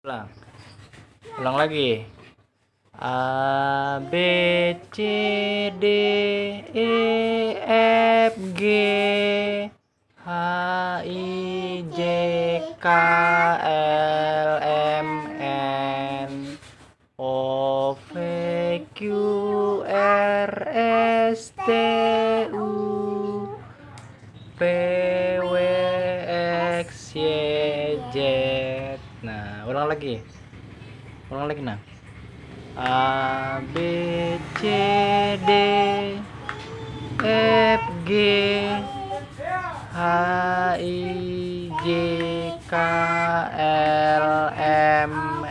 Ulang. Ulang lagi. A B C D E F G H I J K L M N O P Q R S T U P W X Y Z. Nah, ulang lagi. Ulang lagi, nah. A B C D F G H I J K L M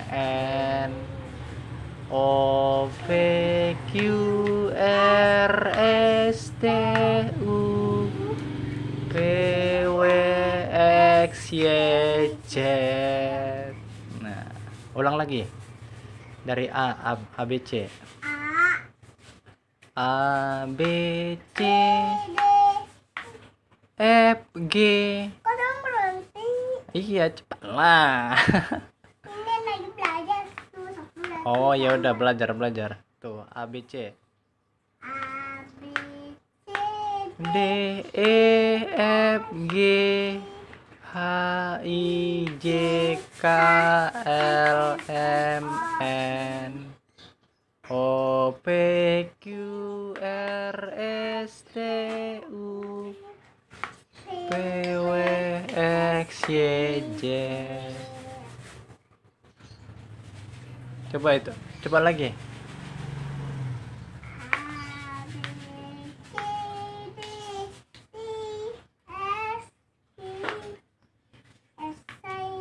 N O P Q R S T U P W X Y Z. Nah, ulang lagi dari A B C. A B C F G. Kok dong berhenti? Iya, cepatlah. Ini lagi belajar tuh, Oh, ya udah belajar. Tuh, A B C. A B C D E F G H I J K L M N O P Q R S T U P W X Y Z. Coba itu, coba lagi. A B C D E F G S I